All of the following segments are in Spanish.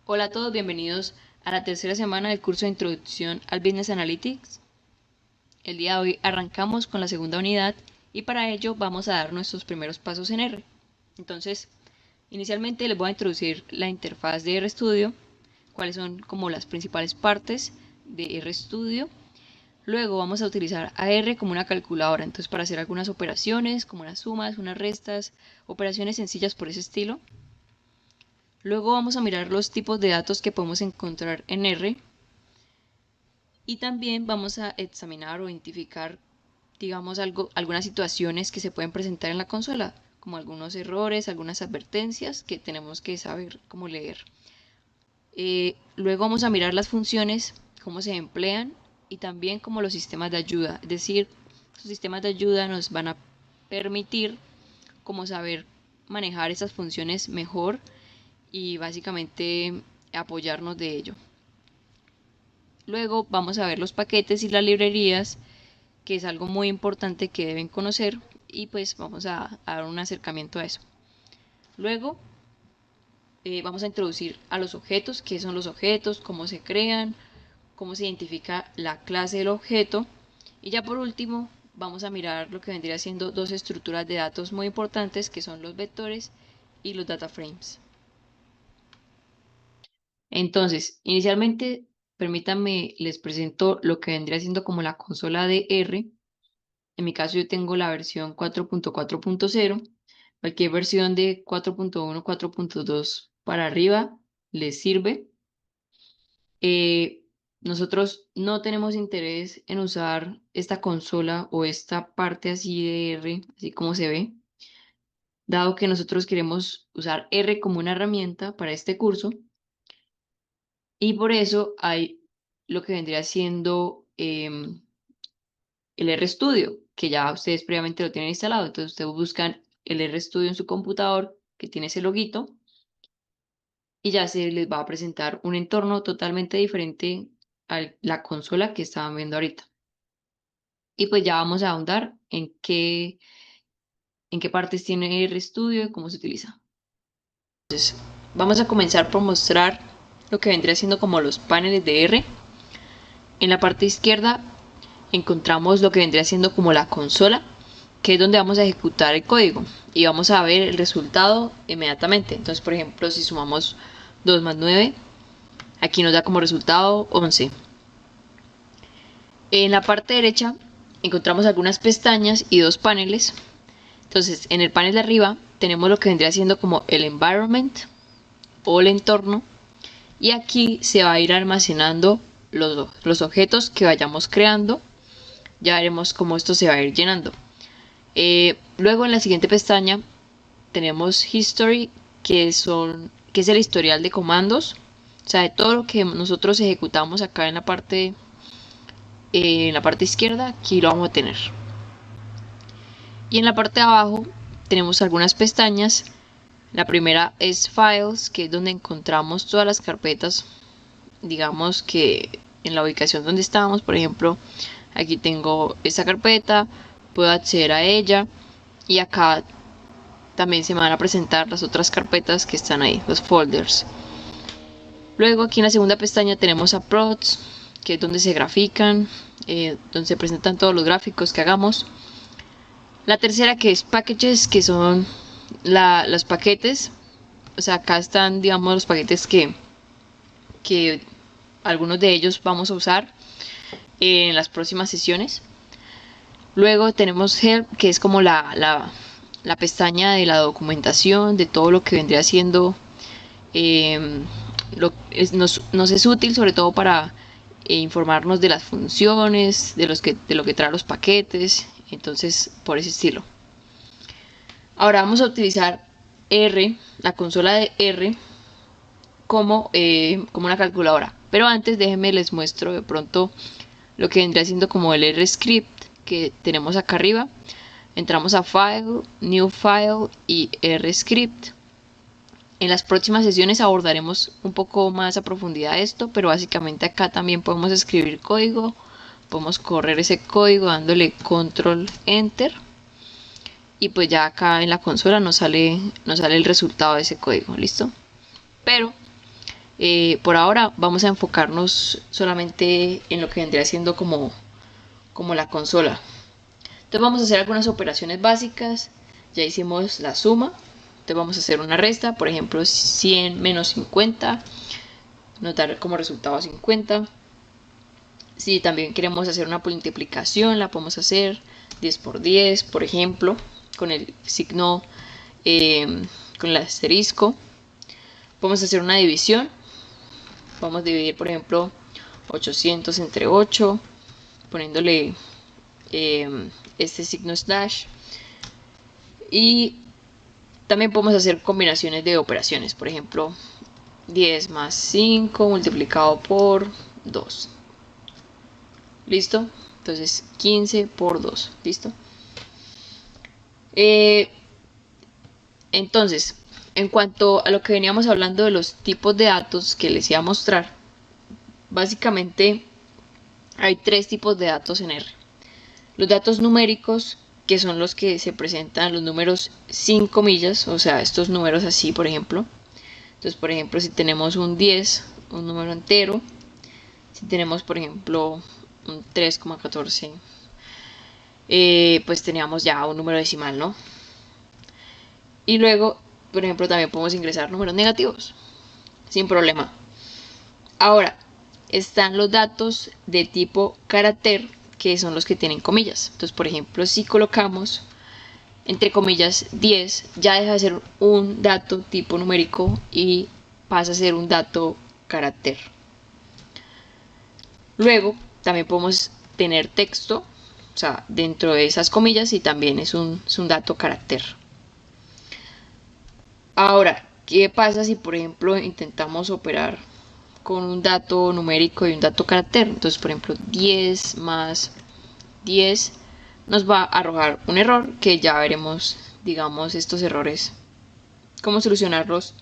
Hola a todos, bienvenidos a la tercera semana del curso de Introducción al Business Analytics. El día de hoy arrancamos con la segunda unidad y para ello vamos a dar nuestros primeros pasos en R. Entonces, inicialmente les voy a introducir la interfaz de RStudio, cuáles son como las principales partes de RStudio. Luego vamos a utilizar a R como una calculadora, entonces para hacer algunas operaciones como unas sumas, unas restas, operaciones sencillas por ese estilo. Luego vamos a mirar los tipos de datos que podemos encontrar en R y también vamos a examinar o identificar, digamos, algunas situaciones que se pueden presentar en la consola, como algunos errores, algunas advertencias que tenemos que saber cómo leer. Luego vamos a mirar las funciones, cómo se emplean y también como los sistemas de ayuda, es decir, los sistemas de ayuda nos van a permitir como saber manejar esas funciones mejor y básicamente apoyarnos de ello. Luego vamos a ver los paquetes y las librerías, que es algo muy importante que deben conocer y pues vamos a dar un acercamiento a eso. Luego vamos a introducir a los objetos, qué son los objetos, cómo se crean, cómo se identifica la clase del objeto y ya por último vamos a mirar lo que vendría siendo dos estructuras de datos muy importantes que son los vectores y los data frames. Entonces, inicialmente, permítanme, les presento lo que vendría siendo como la consola de R. En mi caso yo tengo la versión 4.4.0. Cualquier versión de 4.1, 4.2 para arriba les sirve. Nosotros no tenemos interés en usar esta consola o esta parte así de R, así como se ve, dado que nosotros queremos usar R como una herramienta para este curso. Y por eso hay lo que vendría siendo el RStudio, que ya ustedes previamente lo tienen instalado. Entonces ustedes buscan el RStudio en su computador, que tiene ese loguito, y ya se les va a presentar un entorno totalmente diferente a la consola que estaban viendo ahorita. Y pues ya vamos a ahondar en qué partes tiene RStudio y cómo se utiliza. Entonces, vamos a comenzar por mostrar lo que vendría siendo como los paneles de R. En la parte izquierda encontramos lo que vendría siendo como la consola, que es donde vamos a ejecutar el código y vamos a ver el resultado inmediatamente. Entonces, por ejemplo, si sumamos 2 más 9, aquí nos da como resultado 11. En la parte derecha encontramos algunas pestañas y dos paneles. Entonces, en el panel de arriba tenemos lo que vendría siendo como el environment o el entorno, y aquí se va a ir almacenando los objetos que vayamos creando. Ya veremos cómo esto se va a ir llenando. Luego en la siguiente pestaña tenemos History, que es el historial de comandos, o sea, de todo lo que nosotros ejecutamos acá en la parte izquierda, aquí lo vamos a tener. Y en la parte de abajo tenemos algunas pestañas. La primera es Files, que es donde encontramos todas las carpetas, digamos que en la ubicación donde estamos. Por ejemplo, aquí tengo esta carpeta, puedo acceder a ella y acá también se me van a presentar las otras carpetas que están ahí, los folders. Luego aquí en la segunda pestaña tenemos Approach, que es donde se grafican, donde se presentan todos los gráficos que hagamos. La tercera, que es Packages, que son los paquetes. O sea, acá están, digamos, los paquetes que algunos de ellos vamos a usar en las próximas sesiones. Luego tenemos Help, que es como la pestaña de la documentación, de todo lo que vendría siendo, nos es útil sobre todo para informarnos de las funciones, de lo que trae los paquetes, entonces por ese estilo. Ahora vamos a utilizar R, la consola de R, como una calculadora. Pero antes déjenme les muestro de pronto lo que vendría siendo como el R-Script que tenemos acá arriba. Entramos a File, New File y R-Script. En las próximas sesiones abordaremos un poco más a profundidad esto, pero básicamente acá también podemos escribir código, podemos correr ese código dándole control enter y pues ya acá en la consola nos sale el resultado de ese código, listo. Pero Por ahora vamos a enfocarnos solamente en lo que vendría siendo como la consola. Entonces vamos a hacer algunas operaciones básicas. Ya hicimos la suma. Entonces vamos a hacer una resta, por ejemplo 100 menos 50, nos da como resultado 50. Si también queremos hacer una multiplicación, la podemos hacer 10 por 10, por ejemplo, con el signo, con el asterisco. Podemos hacer una división. Vamos a dividir, por ejemplo, 800 entre 8, poniéndole este signo slash. Y también podemos hacer combinaciones de operaciones, por ejemplo 10 más 5 multiplicado por 2. ¿Listo? Entonces 15 por 2. ¿Listo? Entonces, en cuanto a lo que veníamos hablando de los tipos de datos que les iba a mostrar, básicamente hay tres tipos de datos en R. Los datos numéricos, que son los que se presentan los números sin comillas, o sea, estos números así, por ejemplo. Entonces, por ejemplo, si tenemos un 10, un número entero, si tenemos, por ejemplo, un 3,14, pues teníamos ya un número decimal, ¿no? Y luego, por ejemplo, también podemos ingresar números negativos, sin problema. Ahora, están los datos de tipo carácter, que son los que tienen comillas. Entonces, por ejemplo, si colocamos entre comillas 10, ya deja de ser un dato tipo numérico y pasa a ser un dato carácter. Luego, también podemos tener texto, o sea, dentro de esas comillas, y también es un dato carácter. Ahora, ¿qué pasa si, por ejemplo, intentamos operar con un dato numérico y un dato carácter? Entonces, por ejemplo, 10 más 10 nos va a arrojar un error, que ya veremos, digamos, estos errores, cómo solucionarlos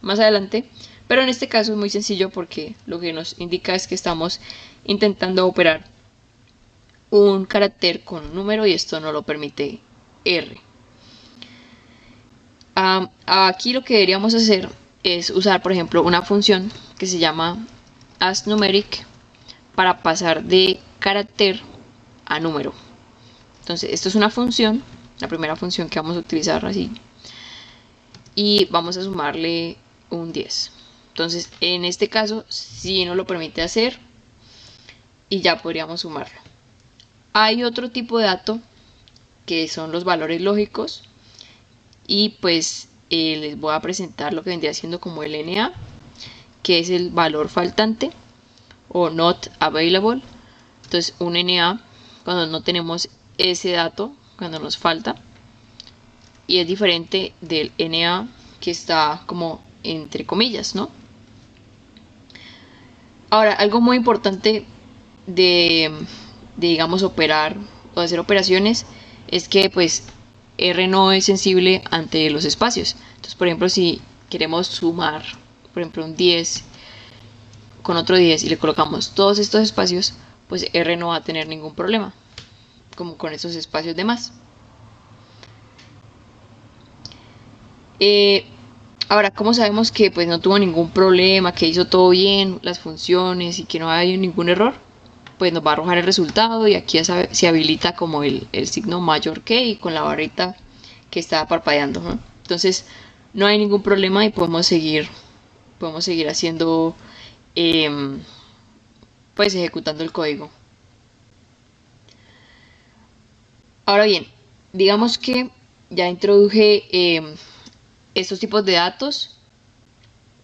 más adelante. Pero en este caso es muy sencillo porque lo que nos indica es que estamos intentando operar un carácter con un número y esto no lo permite R. Aquí lo que deberíamos hacer es usar, por ejemplo, una función que se llama asNumeric para pasar de carácter a número. Entonces, esto es una función, la primera función que vamos a utilizar así, y vamos a sumarle un 10. Entonces, en este caso, sí nos lo permite hacer y ya podríamos sumarlo. Hay otro tipo de dato que son los valores lógicos, y pues les voy a presentar lo que vendría siendo como el NA, que es el valor faltante o not available. Entonces, un NA cuando no tenemos ese dato, cuando nos falta, y es diferente del NA que está como entre comillas, ¿no? Ahora, algo muy importante de digamos, operar o hacer operaciones es que pues R no es sensible ante los espacios. Entonces, por ejemplo, si queremos sumar, por ejemplo, un 10 con otro 10 y le colocamos todos estos espacios, pues R no va a tener ningún problema, como con esos espacios de más. Ahora, ¿cómo sabemos que pues no tuvo ningún problema, que hizo todo bien, las funciones y que no hay ningún error? Pues nos va a arrojar el resultado y aquí se habilita como el signo mayor que y con la barrita que está parpadeando, ¿no? Entonces no hay ningún problema y podemos seguir haciendo, pues ejecutando el código. Ahora bien, digamos que ya introduje estos tipos de datos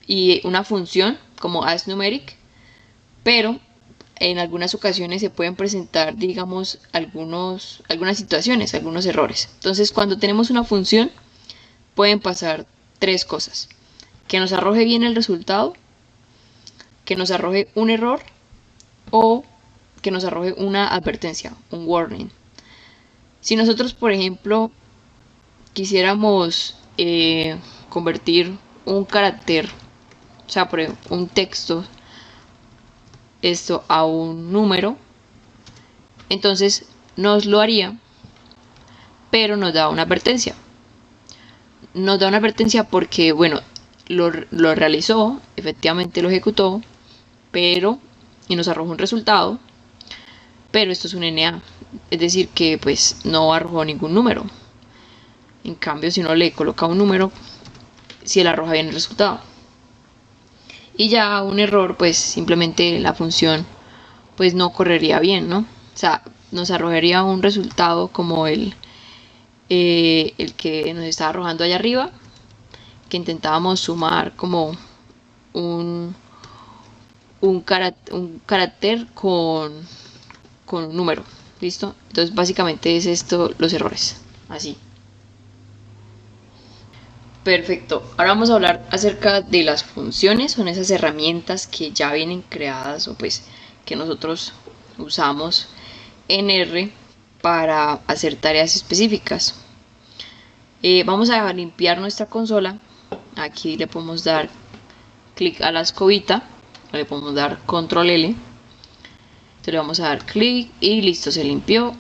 y una función como asNumeric, pero en algunas ocasiones se pueden presentar, digamos, algunas situaciones, algunos errores. Entonces, cuando tenemos una función, pueden pasar tres cosas: que nos arroje bien el resultado, que nos arroje un error o que nos arroje una advertencia, un warning. Si nosotros, por ejemplo, quisiéramos convertir un carácter, o sea, por ejemplo, un texto, esto a un número, entonces nos lo haría, pero nos da una advertencia. Nos da una advertencia porque, bueno, lo realizó, efectivamente lo ejecutó, y nos arrojó un resultado, pero esto es un NA, es decir que pues no arrojó ningún número. En cambio, si uno le coloca un número, si él arroja bien el resultado. Y ya un error, pues simplemente la función pues no correría bien, ¿no? O sea, nos arrojaría un resultado como el que nos está arrojando allá arriba, que intentábamos sumar como un carácter con un número. ¿Listo? Entonces básicamente es esto los errores. Así. Perfecto. Ahora vamos a hablar acerca de las funciones. Son esas herramientas que ya vienen creadas o pues que nosotros usamos en R para hacer tareas específicas. Vamos a limpiar nuestra consola. Aquí le podemos dar clic a la escobita, le podemos dar control L, entonces le vamos a dar clic y listo, se limpió.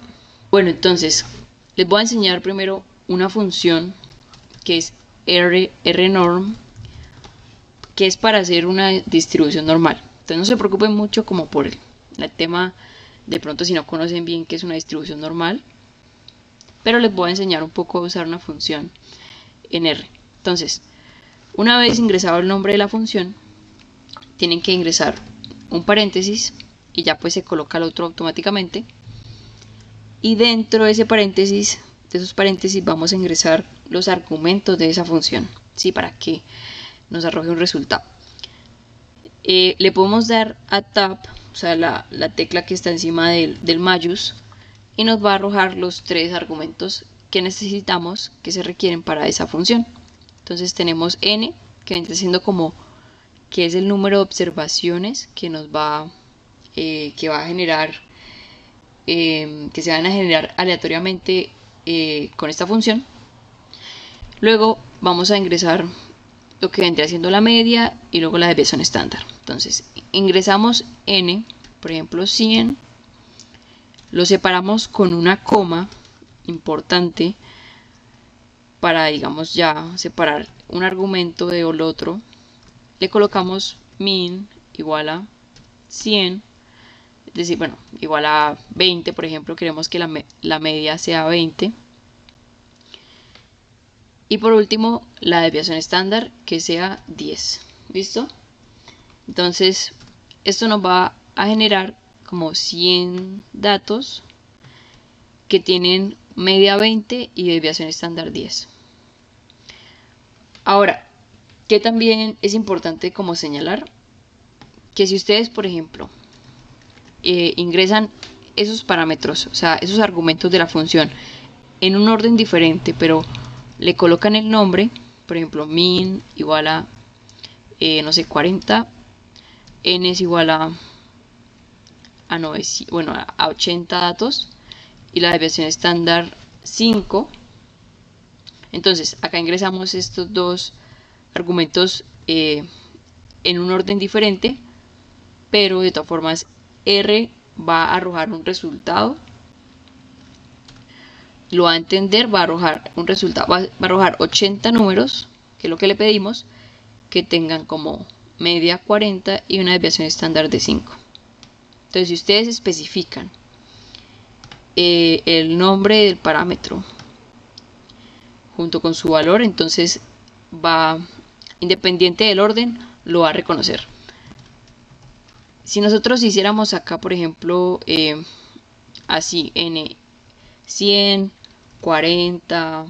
Bueno, entonces les voy a enseñar primero una función que es rnorm, que es para hacer una distribución normal. Entonces no se preocupen mucho como por el tema de pronto si no conocen bien qué es una distribución normal, pero les voy a enseñar un poco a usar una función en R. Entonces, una vez ingresado el nombre de la función, tienen que ingresar un paréntesis y ya pues se coloca el otro automáticamente. Y dentro de ese paréntesis, de esos paréntesis, vamos a ingresar los argumentos de esa función, ¿sí? Para que nos arroje un resultado. Le podemos dar a tab, o sea, la tecla que está encima del mayús, y nos va a arrojar los 3 argumentos que necesitamos, que se requieren para esa función. Entonces tenemos n, que viene siendo como que es el número de observaciones que nos va que va a generar que se van a generar aleatoriamente con esta función. Luego vamos a ingresar lo que vendría siendo la media y luego la desviación estándar. Entonces ingresamos n, por ejemplo 100, lo separamos con una coma importante para, digamos, ya separar un argumento del otro. Le colocamos min igual a 100, es decir, bueno, igual a 20, por ejemplo, queremos que la media sea 20. Y por último, la desviación estándar que sea 10. ¿Listo? Entonces, esto nos va a generar como 100 datos que tienen media 20 y desviación estándar 10. Ahora, que también es importante como señalar que si ustedes, por ejemplo, ingresan esos parámetros, o sea, esos argumentos de la función en un orden diferente, pero le colocan el nombre, por ejemplo, min igual a, no sé, 40, n es igual a 80 datos y la desviación estándar 5. Entonces, acá ingresamos estos dos argumentos en un orden diferente, pero de todas formas R va a arrojar un resultado, lo va a entender, va a arrojar un resultado, va a arrojar 80 números, que es lo que le pedimos, que tengan como media 40 y una desviación estándar de 5. Entonces, si ustedes especifican el nombre del parámetro junto con su valor, entonces va, independiente del orden, lo va a reconocer. Si nosotros hiciéramos acá, por ejemplo, así, n 100, 40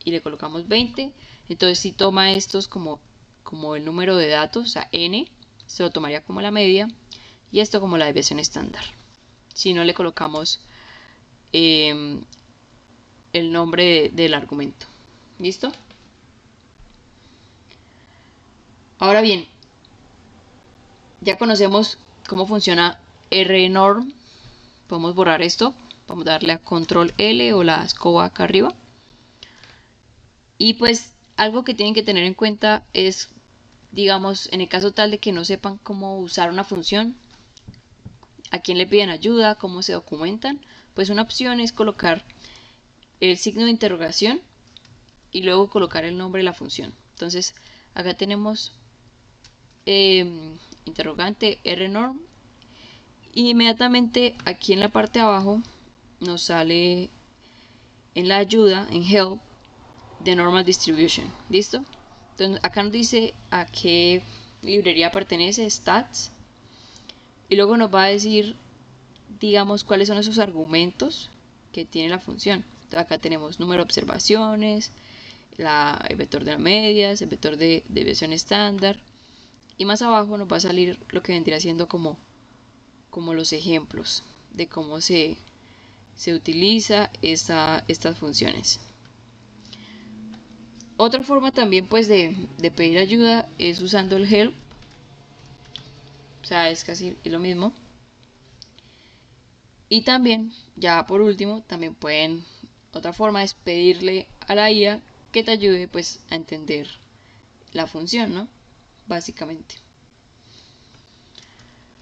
y le colocamos 20, entonces si toma estos como el número de datos, o sea, n, se lo tomaría como la media y esto como la desviación estándar. Si no le colocamos el nombre del argumento. ¿Listo? Ahora bien, ya conocemos cómo funciona rnorm. Podemos borrar esto. Vamos a darle a control L o la escoba acá arriba. Y pues algo que tienen que tener en cuenta es, digamos, en el caso tal de que no sepan cómo usar una función, a quién le piden ayuda, cómo se documentan, pues una opción es colocar el signo de interrogación y luego colocar el nombre de la función. Entonces Acá tenemos interrogante rnorm, y inmediatamente aquí en la parte de abajo nos sale en la ayuda, en help, de normal distribution. ¿Listo? Entonces acá nos dice a qué librería pertenece, stats, y luego nos va a decir, digamos, cuáles son esos argumentos que tiene la función. Entonces acá tenemos número de observaciones, el vector de las medias, el vector de desviación estándar, y más abajo nos va a salir lo que vendría siendo como los ejemplos de cómo se utiliza estas funciones. Otra forma también pues de pedir ayuda es usando el help, o sea, es casi lo mismo. Y también, ya por último, también otra forma es pedirle a la IA que te ayude pues a entender la función, ¿no? Básicamente.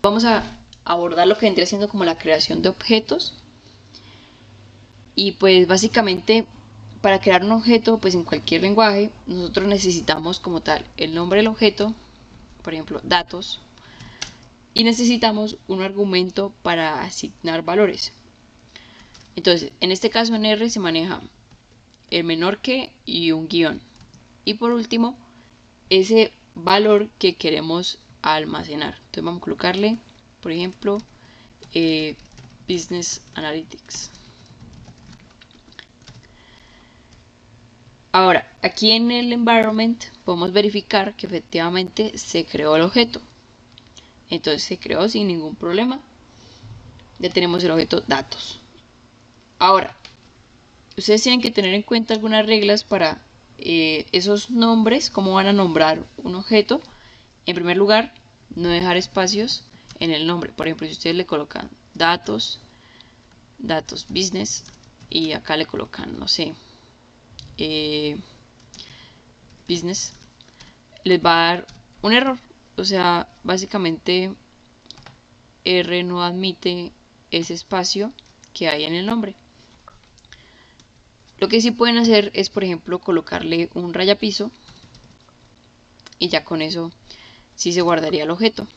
Vamos a abordar lo que vendría siendo como la creación de objetos. Y pues básicamente para crear un objeto pues en cualquier lenguaje nosotros necesitamos como tal el nombre del objeto, por ejemplo datos, y necesitamos un argumento para asignar valores. Entonces en este caso en R se maneja el menor que y un guión, y por último ese valor que queremos almacenar. Entonces vamos a colocarle por ejemplo Business Analytics. Ahora, aquí en el environment podemos verificar que efectivamente se creó el objeto. Entonces se creó sin ningún problema. Ya tenemos el objeto datos. Ahora, ustedes tienen que tener en cuenta algunas reglas para esos nombres, cómo van a nombrar un objeto. En primer lugar, no dejar espacios en el nombre. Por ejemplo, si ustedes le colocan datos business, y acá le colocan, no sé, business, les va a dar un error. O sea, básicamente R no admite ese espacio que hay en el nombre. Lo que sí pueden hacer es, por ejemplo, colocarle un rayapiso, y ya con eso sí se guardaría el objeto.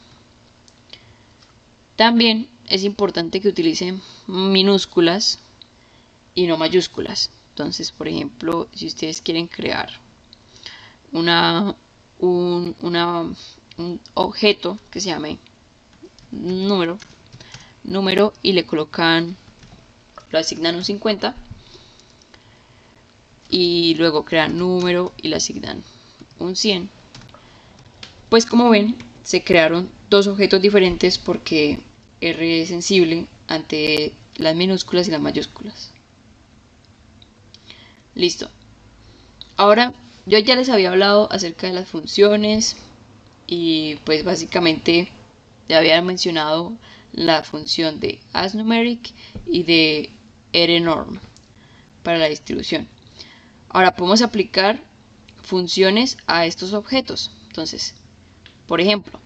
También es importante que utilicen minúsculas y no mayúsculas. Entonces, por ejemplo, si ustedes quieren crear un objeto que se llame número, y le colocan, lo asignan un 50, y luego crean número y le asignan un 100, pues como ven se crearon dos objetos diferentes porque R es sensible ante las minúsculas y las mayúsculas. Listo. Ahora, yo ya les había hablado acerca de las funciones, y pues básicamente ya había mencionado la función de asNumeric y de rnorm para la distribución. Ahora podemos aplicar funciones a estos objetos. Entonces, por ejemplo,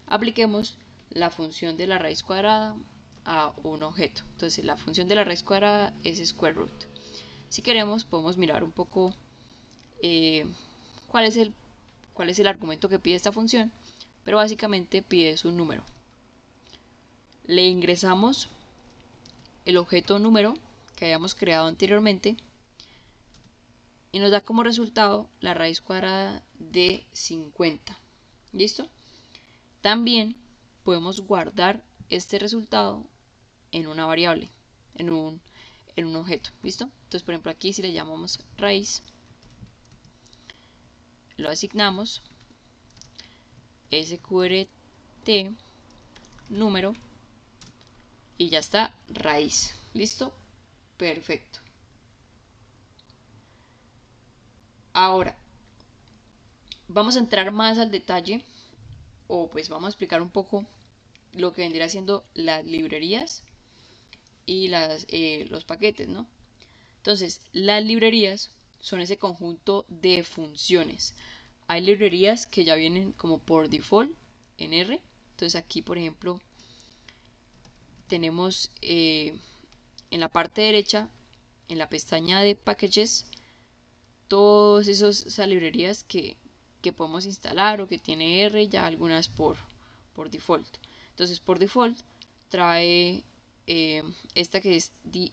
apliquemos la función de la raíz cuadrada a un objeto. Entonces la función de la raíz cuadrada es square root. Si queremos podemos mirar un poco cuál es el argumento que pide esta función, pero básicamente pide un número. Le ingresamos el objeto número que habíamos creado anteriormente y nos da como resultado la raíz cuadrada de 50. ¿Listo? También podemos guardar este resultado en una variable, en un objeto. ¿Listo? Entonces, por ejemplo, aquí si le llamamos raíz, lo asignamos sqrt número, y ya está, raíz. ¿Listo? Perfecto. Ahora vamos a entrar más al detalle, o pues vamos a explicar un poco lo que vendría siendo las librerías y los paquetes, ¿no? Entonces, las librerías son ese conjunto de funciones. Hay librerías que ya vienen como por default en R. Entonces aquí, por ejemplo, tenemos en la parte derecha, en la pestaña de packages, todas esas librerías que que podemos instalar o que tiene R, ya algunas por default. Entonces por default trae esta que es the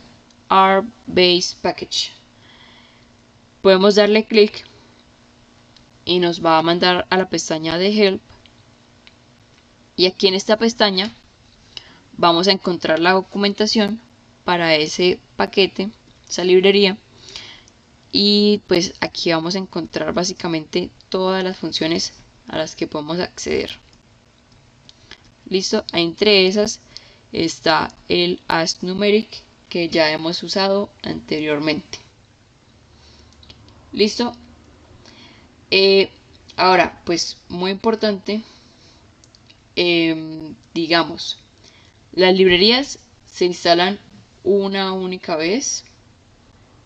R-Base Package. Podemos darle clic y nos va a mandar a la pestaña de Help, y aquí en esta pestaña vamos a encontrar la documentación para ese paquete, esa librería, y pues aquí vamos a encontrar básicamente todas las funciones a las que podemos acceder. Listo, entre esas está el AskNumeric, que ya hemos usado anteriormente. Listo. Ahora, pues muy importante, digamos, las librerías se instalan una única vez,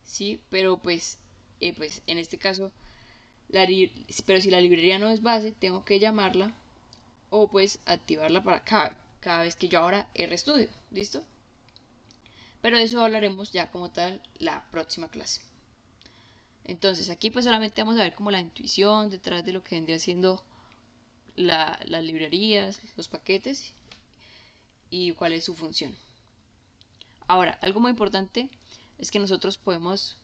sí, pero pues en este caso, pero si la librería no es base, tengo que llamarla o pues activarla para cada vez que yo ahora RStudio. ¿Listo? Pero de eso hablaremos ya como tal la próxima clase. Entonces aquí pues solamente vamos a ver como la intuición detrás de lo que vendría siendo las librerías, los paquetes y cuál es su función. Ahora, algo muy importante es que nosotros podemos,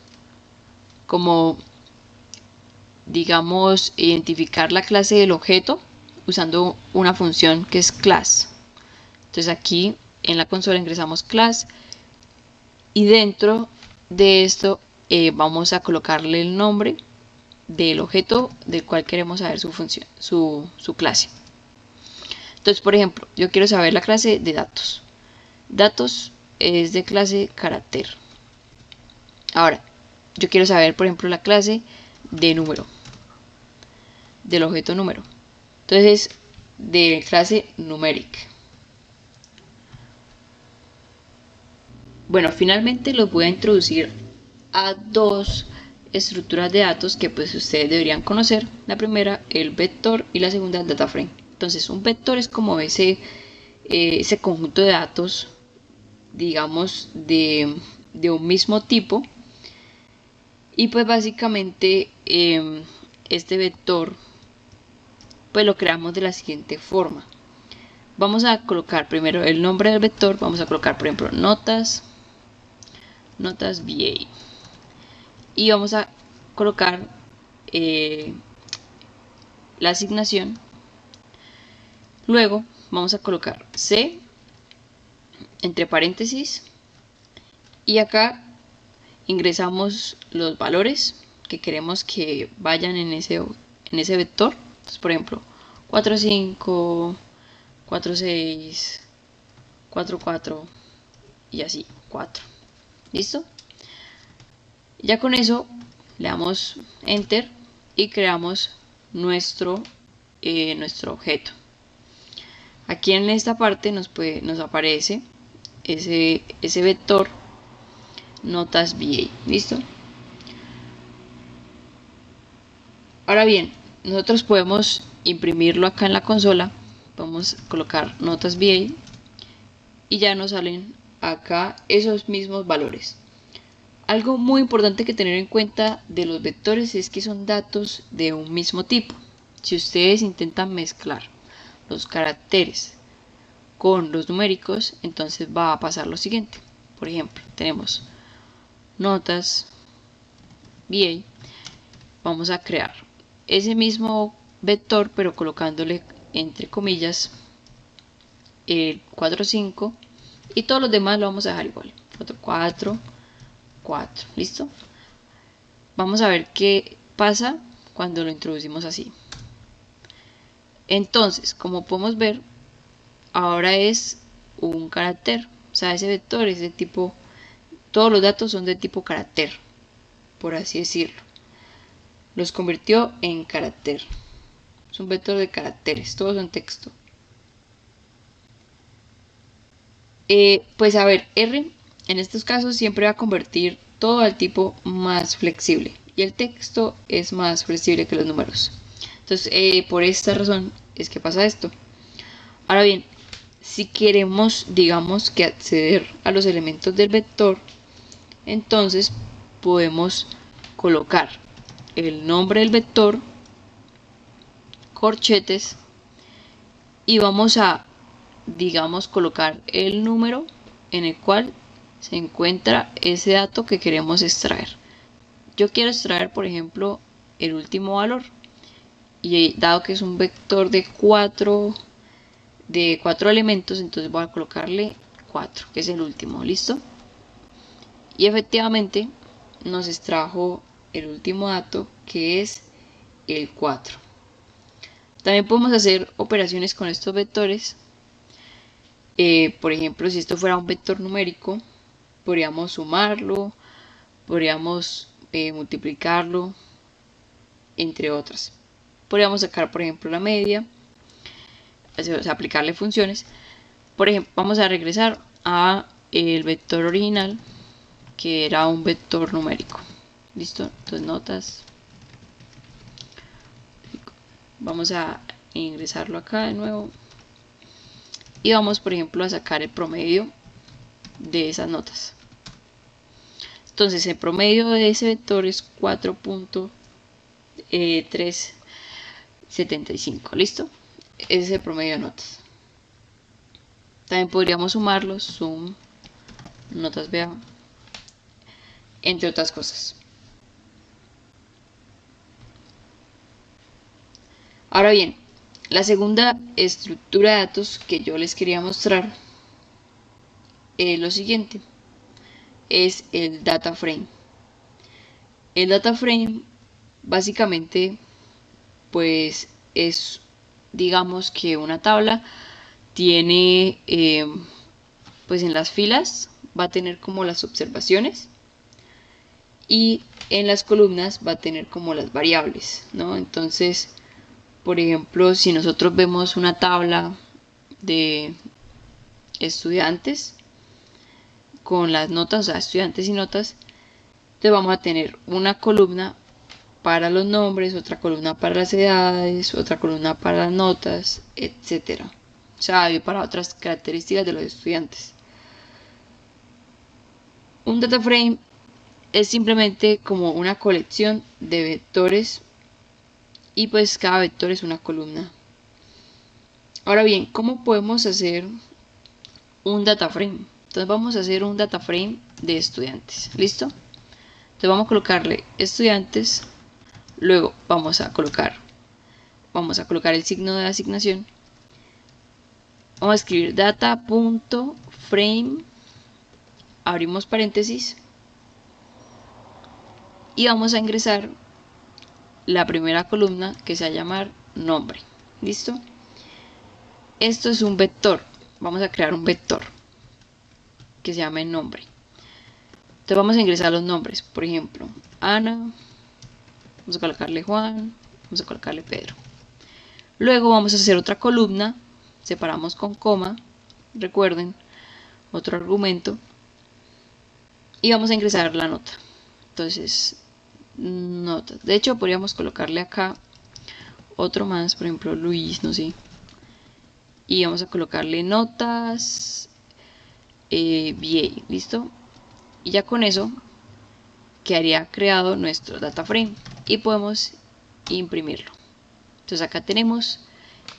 como digamos, identificar la clase del objeto usando una función que es class. Entonces aquí en la consola ingresamos class y dentro de esto vamos a colocarle el nombre del objeto del cual queremos saber su función, su clase. Entonces, por ejemplo, yo quiero saber la clase de datos. Datos es de clase carácter. Ahora, yo quiero saber, por ejemplo, la clase de número, del objeto número. Entonces, de clase numeric. Bueno, finalmente los voy a introducir a dos estructuras de datos que pues ustedes deberían conocer. La primera, el vector, y la segunda, el data frame. Entonces, un vector es como ese conjunto de datos, digamos, de un mismo tipo. Y pues básicamente este vector pues lo creamos de la siguiente forma. Vamos a colocar primero el nombre del vector. Vamos a colocar, por ejemplo, notas VA, y vamos a colocar la asignación. Luego vamos a colocar C entre paréntesis, y acá ingresamos los valores que queremos que vayan en ese vector. Entonces, por ejemplo, 4,5, 4,6, 4,4 y así, 4. ¿Listo? Ya con eso le damos enter y creamos nuestro objeto. Aquí en esta parte nos aparece ese vector notas VA. ¿Listo? Ahora bien, nosotros podemos imprimirlo acá en la consola. Vamos a colocar notas VA y ya nos salen acá esos mismos valores. Algo muy importante que tener en cuenta de los vectores es que son datos de un mismo tipo. Si ustedes intentan mezclar los caracteres con los numéricos, entonces va a pasar lo siguiente. Por ejemplo, tenemos notas VA. Vamos a crear ese mismo vector, pero colocándole entre comillas el 4,5, y todos los demás lo vamos a dejar igual. 4,4, 4. ¿Listo? Vamos a ver qué pasa cuando lo introducimos así. Entonces, como podemos ver, ahora es un carácter. O sea, ese vector es de tipo, todos los datos son de tipo carácter, por así decirlo. Los convirtió en carácter. Es un vector de caracteres, todos son texto. Pues a ver, R en estos casos siempre va a convertir todo al tipo más flexible, y el texto es más flexible que los números. Entonces, por esta razón es que pasa esto. Ahora bien, si queremos, digamos, que acceder a los elementos del vector, entonces podemos colocar el nombre del vector corchetes y vamos a, digamos, colocar el número en el cual se encuentra ese dato que queremos extraer. Yo quiero extraer, por ejemplo, el último valor, y dado que es un vector de 4 elementos, entonces voy a colocarle 4, que es el último. ¿Listo? Y efectivamente nos extrajo el último dato, que es el 4. También podemos hacer operaciones con estos vectores. Por ejemplo, si esto fuera un vector numérico, podríamos sumarlo, podríamos multiplicarlo, entre otras. Podríamos sacar, por ejemplo, la media, o sea, aplicarle funciones. Por ejemplo, vamos a regresar a el vector original, que era un vector numérico. Listo, entonces notas. Vamos a ingresarlo acá de nuevo y vamos, por ejemplo, a sacar el promedio de esas notas. Entonces el promedio de ese vector es 4.375. ¿Listo? Ese es el promedio de notas. También podríamos sumarlos, sum, notas vea, entre otras cosas. Ahora bien, la segunda estructura de datos que yo les quería mostrar es lo siguiente. Es el data frame. El data frame básicamente pues es, digamos que una tabla tiene pues en las filas va a tener como las observaciones y en las columnas va a tener como las variables, ¿no? Entonces, por ejemplo, si nosotros vemos una tabla de estudiantes con las notas, o sea, estudiantes y notas, entonces vamos a tener una columna para los nombres, otra columna para las edades, otra columna para las notas, etcétera. O sea, y para otras características de los estudiantes. Un data frame es simplemente como una colección de vectores y pues cada vector es una columna. Ahora bien, ¿cómo podemos hacer un data frame? Entonces vamos a hacer un data frame de estudiantes. ¿Listo? Entonces vamos a colocarle estudiantes, luego vamos a colocar el signo de asignación. Vamos a escribir data.frame, abrimos paréntesis y vamos a ingresar la primera columna que se va a llamar nombre. ¿Listo? Esto es un vector. Vamos a crear un vector que se llame nombre. Entonces vamos a ingresar los nombres. Por ejemplo, Ana, vamos a colocarle Juan, vamos a colocarle Pedro. Luego vamos a hacer otra columna, separamos con coma, recuerden, otro argumento, y vamos a ingresar la nota. Entonces, notas. De hecho, podríamos colocarle acá otro más, por ejemplo, Luis, no sé. Y vamos a colocarle notas VA, ¿listo? Y ya con eso quedaría creado nuestro data frame y podemos imprimirlo. Entonces acá tenemos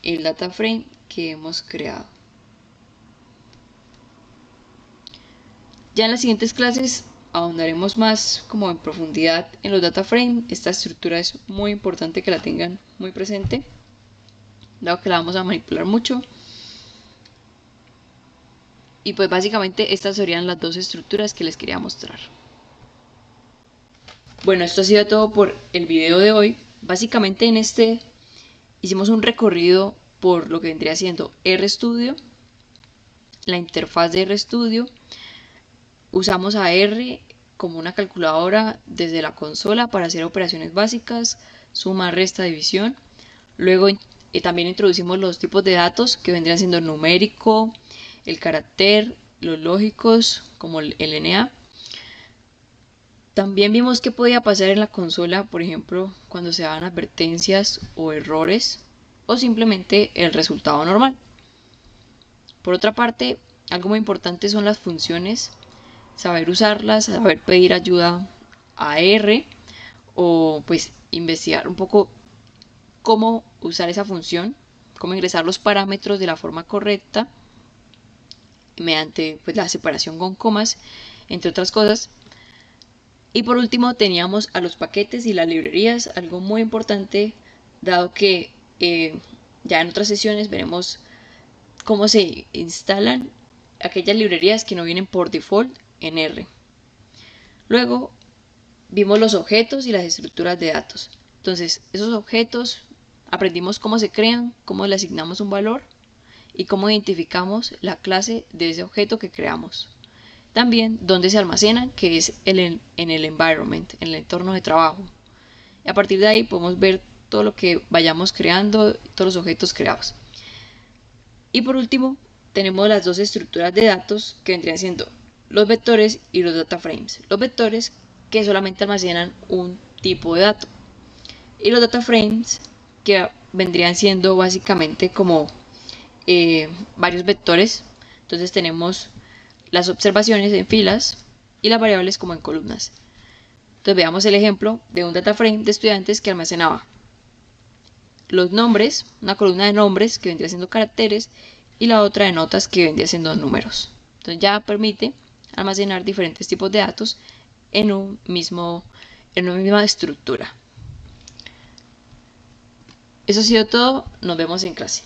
el data frame que hemos creado. Ya en las siguientes clases ahondaremos más como en profundidad en los data frame. Esta estructura es muy importante que la tengan muy presente, dado que la vamos a manipular mucho. Y pues básicamente estas serían las dos estructuras que les quería mostrar. Bueno, esto ha sido todo por el video de hoy. Básicamente en este hicimos un recorrido por lo que vendría siendo RStudio, la interfaz de RStudio. Usamos a R como una calculadora desde la consola para hacer operaciones básicas, suma, resta, división. Luego también introducimos los tipos de datos que vendrían siendo numérico, el carácter, los lógicos como el LNA. También vimos qué podía pasar en la consola, por ejemplo, cuando se daban advertencias o errores o simplemente el resultado normal. Por otra parte, algo muy importante son las funciones, saber usarlas, saber pedir ayuda a R o pues investigar un poco cómo usar esa función, cómo ingresar los parámetros de la forma correcta mediante pues, la separación con comas, entre otras cosas. Y por último teníamos a los paquetes y las librerías, algo muy importante, dado que ya en otras sesiones veremos cómo se instalan aquellas librerías que no vienen por default en R. Luego vimos los objetos y las estructuras de datos. Entonces, esos objetos aprendimos cómo se crean, cómo le asignamos un valor y cómo identificamos la clase de ese objeto que creamos. También dónde se almacenan, que es en el environment, en el entorno de trabajo. Y a partir de ahí podemos ver todo lo que vayamos creando, todos los objetos creados. Y por último, tenemos las dos estructuras de datos que vendrían siendo los vectores y los data frames. Los vectores que solamente almacenan un tipo de dato. Y los data frames que vendrían siendo básicamente como varios vectores. Entonces tenemos las observaciones en filas y las variables como en columnas. Entonces veamos el ejemplo de un data frame de estudiantes que almacenaba los nombres, una columna de nombres que vendría siendo caracteres y la otra de notas que vendría siendo números. Entonces ya permite almacenar diferentes tipos de datos en una misma estructura. Eso ha sido todo, nos vemos en clase.